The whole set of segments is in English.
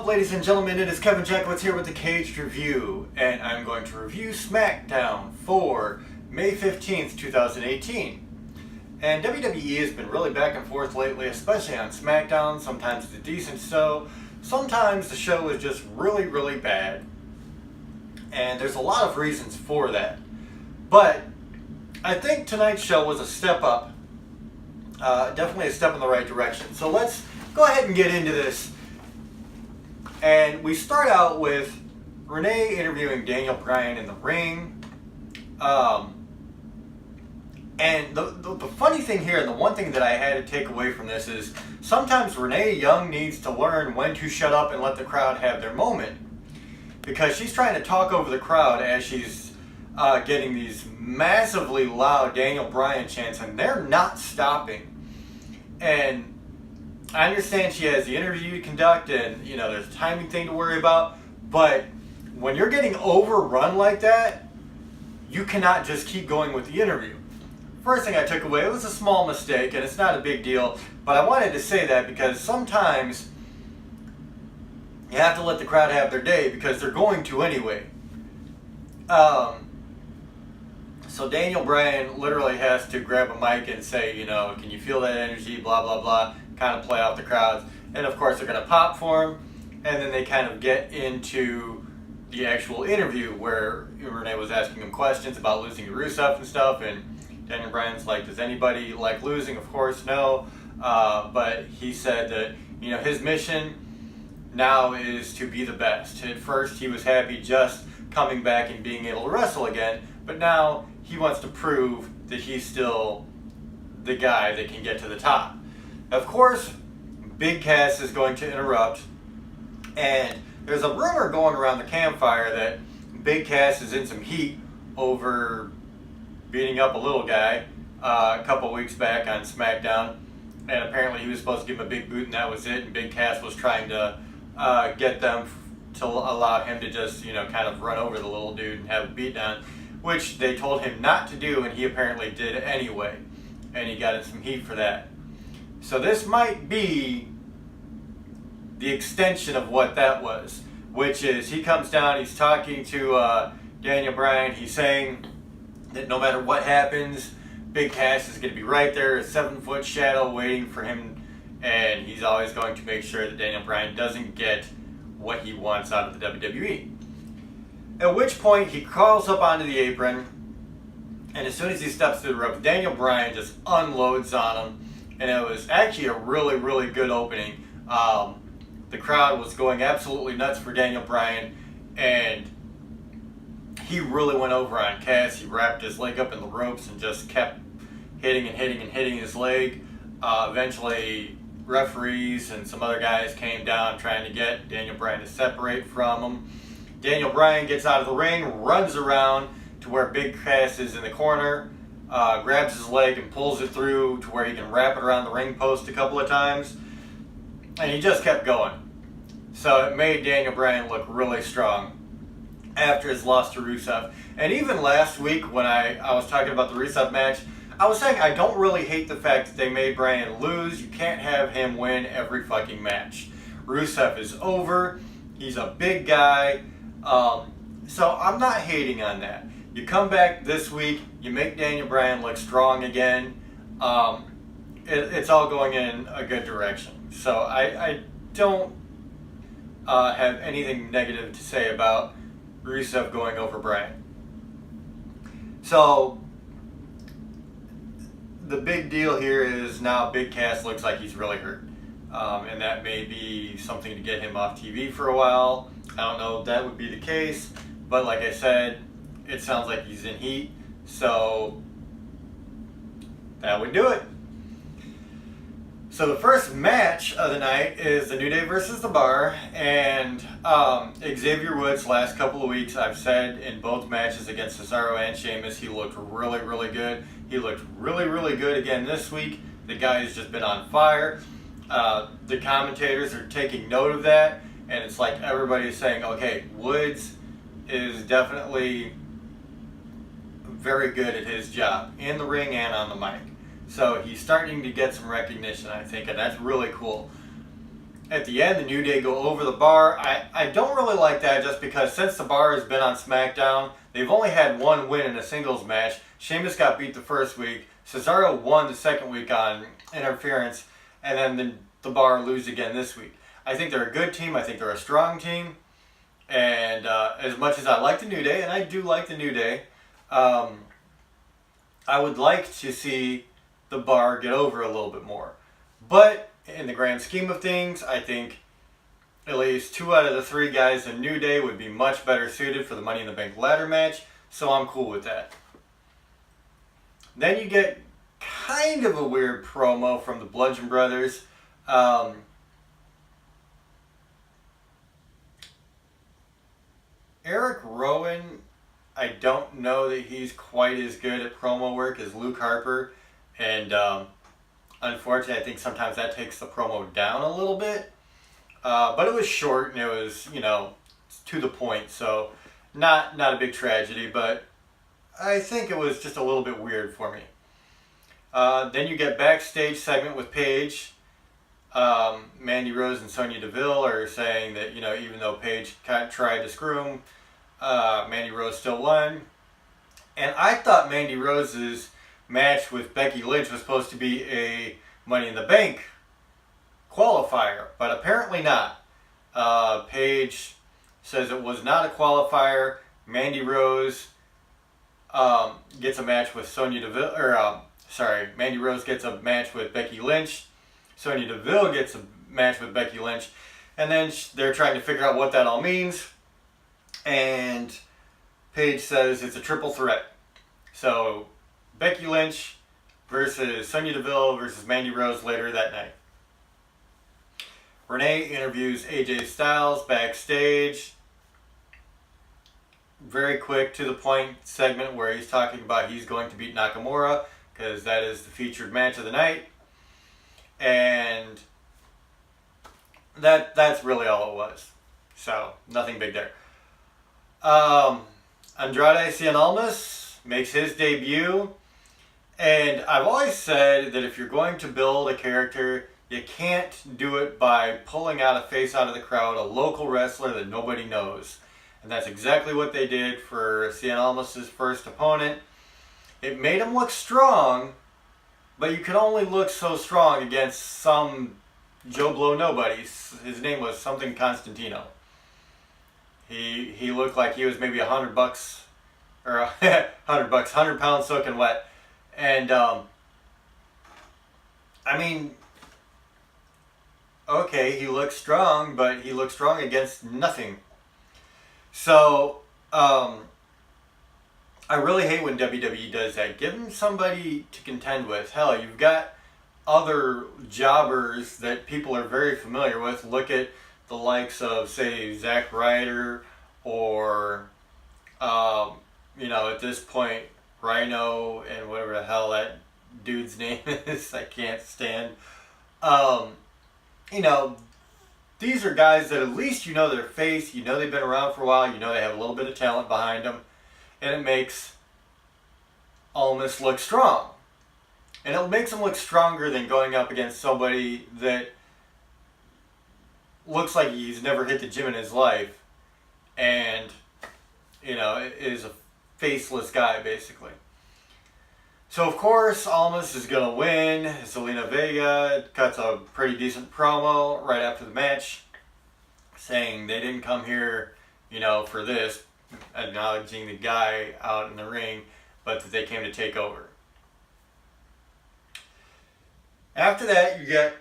ladies and gentlemen? It is Kevin Jackowitz here with the Kaged Review, and I'm going to review SmackDown for May 15th, 2018. And WWE has been really back and forth lately, especially on SmackDown. Sometimes it's a decent show, sometimes the show is just really, really bad. And there's a lot of reasons for that. But I think tonight's show was a step up, definitely a step in the right direction. So let's go ahead and get into this. And we start out with Renee interviewing Daniel Bryan in the ring. And the funny thing here, and the one thing that I had to take away from this is sometimes Renee Young needs to learn when to shut up and let the crowd have their moment. Because she's trying to talk over the crowd as she's getting these massively loud Daniel Bryan chants, and they're not stopping. And I understand she has the interview to conduct and, you know, there's a timing thing to worry about, but when you're getting overrun like that, you cannot just keep going with the interview. First thing I took away, it was a small mistake and it's not a big deal, but I wanted to say that because sometimes you have to let the crowd have their day because they're going to anyway. So Daniel Bryan literally has to grab a mic and say, you know, can you feel that energy, blah, blah, blah, kind of play out the crowds. And of course they're going to pop for him, and then they kind of get into the actual interview where Renee was asking him questions about losing to Rusev and stuff, and Daniel Bryan's like, does anybody like losing? Of course, no. But he said that, you know, his mission now is to be the best. At first he was happy just coming back and being able to wrestle again, but now he wants to prove that he's still the guy that can get to the top. Of course, Big Cass is going to interrupt, and there's a rumor going around the campfire that Big Cass is in some heat over beating up a little guy a couple weeks back on SmackDown, and apparently he was supposed to give him a big boot and that was it, and Big Cass was trying to get them to allow him to just, you know, kind of run over the little dude and have a beatdown, which they told him not to do, and he apparently did anyway, and he got in some heat for that. So this might be the extension of what that was, which is he comes down, he's talking to Daniel Bryan, he's saying that no matter what happens, Big Cass is going to be right there, a 7-foot shadow waiting for him, and he's always going to make sure that Daniel Bryan doesn't get what he wants out of the WWE. At which point he crawls up onto the apron, and as soon as he steps through the ropes, Daniel Bryan just unloads on him. And it was actually a really, really good opening. The crowd was going absolutely nuts for Daniel Bryan, and he really went over on Cass. He wrapped his leg up in the ropes and just kept hitting and hitting and hitting his leg. Eventually, referees and some other guys came down trying to get Daniel Bryan to separate from him. Daniel Bryan gets out of the ring, runs around to where Big Cass is in the corner, grabs his leg and pulls it through to where he can wrap it around the ring post a couple of times, and he just kept going. So it made Daniel Bryan look really strong after his loss to Rusev. And even last week when I was talking about the Rusev match, I was saying I don't really hate the fact that they made Bryan lose. You can't have him win every fucking match. Rusev is over. He's a big guy. So I'm not hating on that. You come back this week, you make Daniel Bryan look strong again. It's all going in a good direction. So I don't have anything negative to say about Rusev going over Bryan. So the big deal here is now Big Cass looks like he's really hurt. And that may be something to get him off TV for a while. I don't know if that would be the case, but like I said, it sounds like he's in heat, so that would do it. So the first match of the night is the New Day versus The Bar, and Xavier Woods last couple of weeks, I've said in both matches against Cesaro and Sheamus, he looked really, really good. He looked really, really good again this week. The guy has just been on fire. The commentators are taking note of that, and it's like everybody's saying, okay, Woods is definitely very good at his job, in the ring and on the mic. So he's starting to get some recognition, I think, and that's really cool. at the end, the New Day go over the bar. I don't really like that just because since the bar has been on SmackDown, they've only had one win in a singles match. Sheamus got beat the first week. Cesaro won the second week on interference. And then the bar lose again this week. I think they're a good team. I think they're a strong team. And as much as I like the New Day, and I do like the New Day, I would like to see the bar get over a little bit more. But in the grand scheme of things, I think at least 2 out of the 3 guys in New Day would be much better suited for the Money in the Bank ladder match. So I'm cool with that. Then you get kind of a weird promo from the Bludgeon Brothers. Eric Rowan, I don't know that he's quite as good at promo work as Luke Harper. And unfortunately, I think sometimes that takes the promo down a little bit. But it was short and it was, to the point. So not a big tragedy, but I think it was just a little bit weird for me. Then you get backstage segment with Paige. Mandy Rose and Sonya Deville are saying that, even though Paige tried to screw him, Mandy Rose still won. And I thought Mandy Rose's match with Becky Lynch was supposed to be a Money in the Bank qualifier, but apparently not. Paige says it was not a qualifier. Mandy Rose gets a match with Sonya Deville, Mandy Rose gets a match with Becky Lynch. Sonya Deville gets a match with Becky Lynch. And then they're trying to figure out what that all means. And Paige says it's a triple threat. So Becky Lynch versus Sonya Deville versus Mandy Rose later that night. Renee interviews AJ Styles backstage. Very quick to the point segment where he's talking about he's going to beat Nakamura because that is the featured match of the night. And that's really all it was. So, nothing big there. Andrade Cien Almas makes his debut. And I've always said that if you're going to build a character, you can't do it by pulling out a face out of the crowd, a local wrestler that nobody knows. And that's exactly what they did for Cien Almas' first opponent. It made him look strong, but you can only look so strong against some Joe Blow nobody. His name was something Constantino. He looked like he was maybe $100 or $100 pounds soaking wet. And okay, he looks strong, but he looks strong against nothing. So, I really hate when WWE does that. Give him somebody to contend with. Hell, you've got other jobbers that people are very familiar with. Look at the likes of, say, Zack Ryder or, at this point, Rhino and whatever the hell that dude's name is. I can't stand. These are guys that at least their face, they've been around for a while, they have a little bit of talent behind them, and it makes Almas look strong. And it makes him look stronger than going up against somebody that looks like he's never hit the gym in his life and, is a faceless guy, basically. So, of course, Almas is going to win. Zelina Vega cuts a pretty decent promo right after the match saying they didn't come here, for this, acknowledging the guy out in the ring, but that they came to take over. After that, you get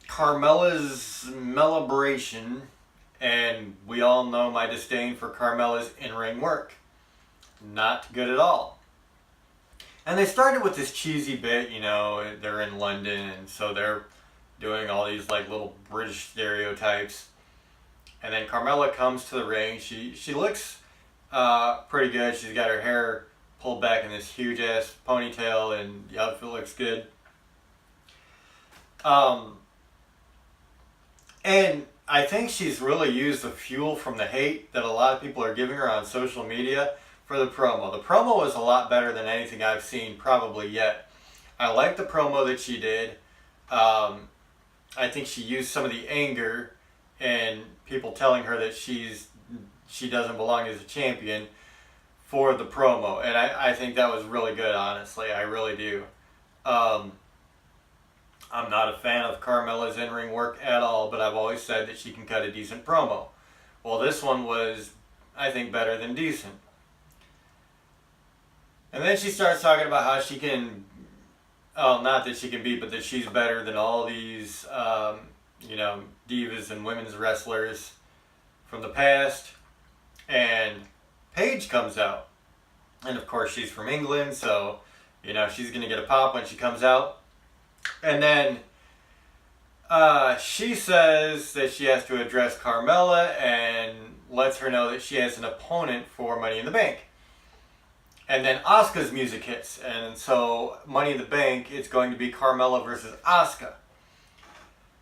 Carmella's Melibration, and we all know my disdain for Carmella's in-ring work. Not good at all. And they started with this cheesy bit, they're in London, and so they're doing all these little British stereotypes. And then Carmella comes to the ring. She looks pretty good. She's got her hair pulled back in this huge ass ponytail, and the outfit looks good. And I think she's really used the fuel from the hate that a lot of people are giving her on social media for the promo. The promo was a lot better than anything I've seen probably yet. I like the promo that she did. I think she used some of the anger and people telling her that she doesn't belong as a champion for the promo. And I think that was really good, honestly. I really do. I'm not a fan of Carmella's in-ring work at all, but I've always said that she can cut a decent promo. Well, this one was, I think, better than decent. And then she starts talking about how she can, not that she can beat, but that she's better than all these, divas and women's wrestlers from the past. And Paige comes out. And of course she's from England, so, she's going to get a pop when she comes out. And then she says that she has to address Carmella and lets her know that she has an opponent for Money in the Bank. And then Asuka's music hits. And so Money in the Bank, it's going to be Carmella versus Asuka.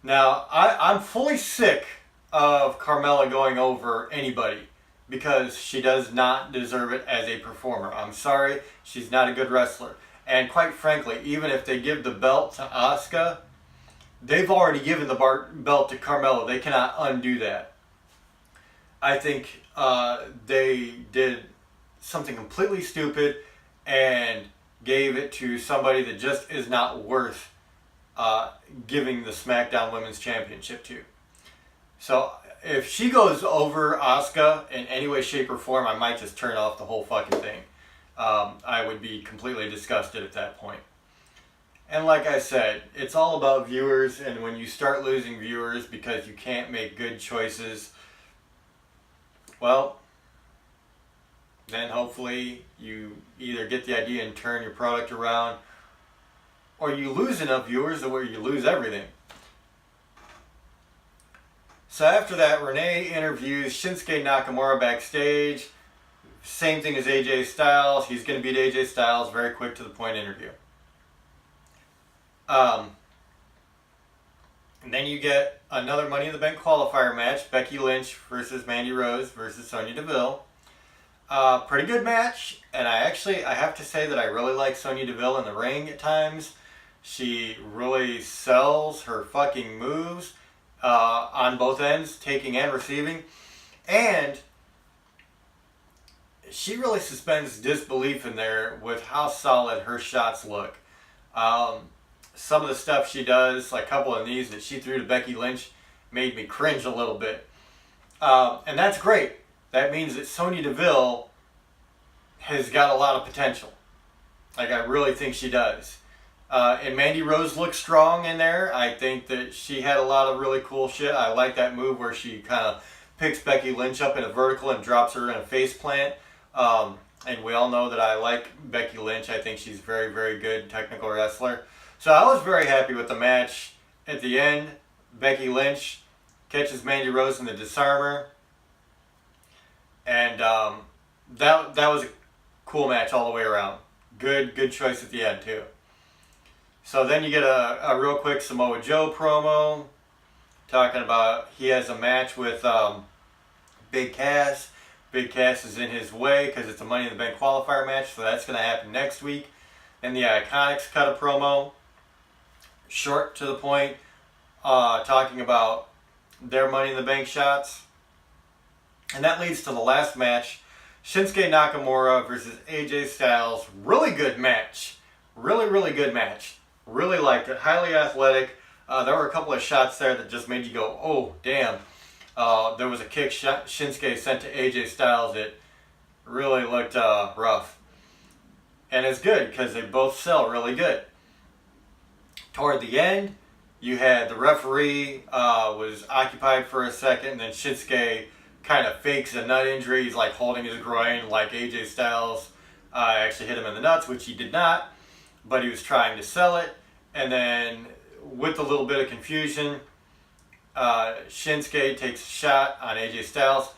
Now, I'm fully sick of Carmella going over anybody because she does not deserve it as a performer. I'm sorry, she's not a good wrestler. And quite frankly, even if they give the belt to Asuka, they've already given the belt to Carmella. They cannot undo that. I think they did something completely stupid and gave it to somebody that just is not worth giving the SmackDown Women's Championship to. So if she goes over Asuka in any way, shape, or form, I might just turn off the whole fucking thing. I would be completely disgusted at that point. And like I said, it's all about viewers, and when you start losing viewers because you can't make good choices, well, then hopefully you either get the idea and turn your product around, or you lose enough viewers to where you lose everything. So after that, Renee interviews Shinsuke Nakamura backstage. Same thing as AJ Styles. He's going to beat AJ Styles. Very quick to the point interview. And then you get another Money in the Bank qualifier match. Becky Lynch versus Mandy Rose versus Sonya Deville. Pretty good match. And I have to say that I really like Sonya Deville in the ring at times. She really sells her fucking moves on both ends, taking and receiving. And she really suspends disbelief in there with how solid her shots look. Some of the stuff she does, like a couple of these that she threw to Becky Lynch, made me cringe a little bit. And that's great. That means that Sonya Deville has got a lot of potential. Like, I really think she does. And Mandy Rose looks strong in there. I think that she had a lot of really cool shit. I like that move where she kind of picks Becky Lynch up in a vertical and drops her in a face plant. And we all know that I like Becky Lynch. I think she's a very, very good technical wrestler. So I was very happy with the match. At the end, Becky Lynch catches Mandy Rose in the disarmer. And that was a cool match all the way around. Good choice at the end, too. So then you get a real quick Samoa Joe promo talking about he has a match with Big Cass. Big Cass is in his way because it's a Money in the Bank qualifier match, so that's going to happen next week. And the Iconics cut a promo, short to the point, talking about their Money in the Bank shots. And that leads to the last match, Shinsuke Nakamura versus AJ Styles. Really good match. Really good match. Really liked it. Highly athletic. There were a couple of shots there that just made you go, oh, damn. There was a kick Shinsuke sent to AJ Styles that really looked rough. And it's good because they both sell really good. Toward the end, you had the referee was occupied for a second, and then Shinsuke kind of fakes a nut injury. He's like holding his groin like AJ Styles actually hit him in the nuts, which he did not, but he was trying to sell it. And then with a little bit of confusion, Shinsuke takes a shot on AJ Styles,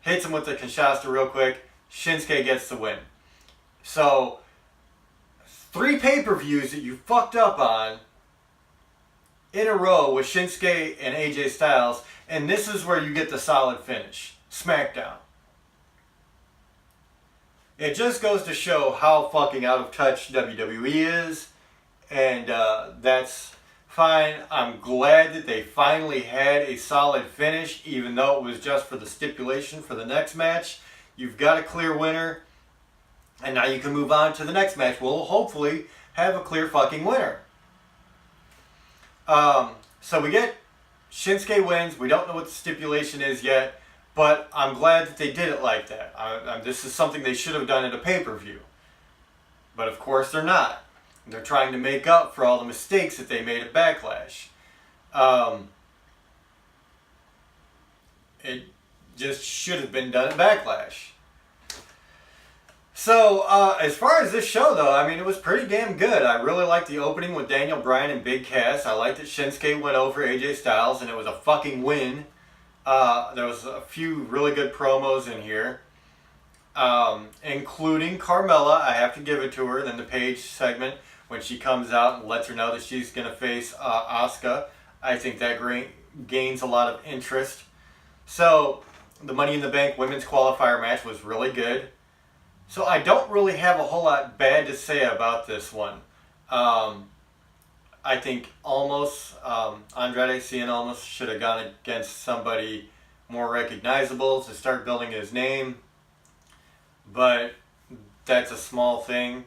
hits him with the Kinshasa real quick. Shinsuke gets the win. So 3 pay-per-views that you fucked up on in a row with Shinsuke and AJ Styles, and this is where you get the solid finish. SmackDown. It just goes to show how fucking out of touch WWE is, and that's fine. I'm glad that they finally had a solid finish, even though it was just for the stipulation for the next match. You've got a clear winner, and now you can move on to the next match. We'll hopefully have a clear fucking winner. So we get Shinsuke wins. We don't know what the stipulation is yet, but I'm glad that they did it like that. This is something they should have done at a pay-per-view. But of course they're not. They're trying to make up for all the mistakes that they made at Backlash. It just should have been done at Backlash. So, as far as this show, though, I mean, it was pretty damn good. I really liked the opening with Daniel Bryan and Big Cass. I liked that Shinsuke went over AJ Styles, and it was a fucking win. There was a few really good promos in here, including Carmella. I have to give it to her. Then the Paige segment, when she comes out and lets her know that she's going to face Asuka. I think that gains a lot of interest. So, the Money in the Bank women's qualifier match was really good. So I don't really have a whole lot bad to say about this one. I think almost Andrade Cien almost should have gone against somebody more recognizable to start building his name. But that's a small thing.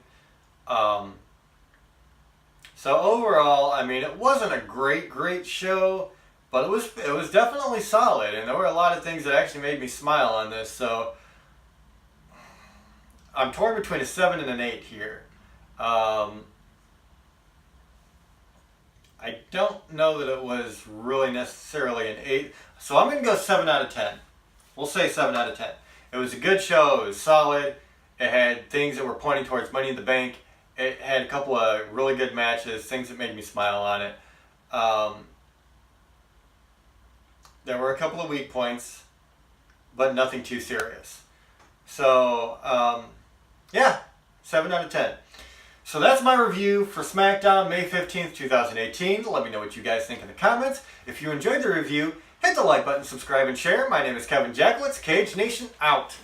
So overall, I mean, it wasn't a great show, but it was definitely solid, and there were a lot of things that actually made me smile on this. So I'm torn between a 7 and an 8 here. I don't know that it was really necessarily an 8. So I'm going to go 7 out of 10. We'll say 7 out of 10. It was a good show. It was solid. It had things that were pointing towards Money in the Bank. It had a couple of really good matches, things that made me smile on it. There were a couple of weak points, but nothing too serious. So, yeah, 7 out of 10. So that's my review for SmackDown May 15th, 2018. Let me know what you guys think in the comments. If you enjoyed the review, hit the like button, subscribe, and share. My name is Kevin Jacklitz. Kaged Nation out.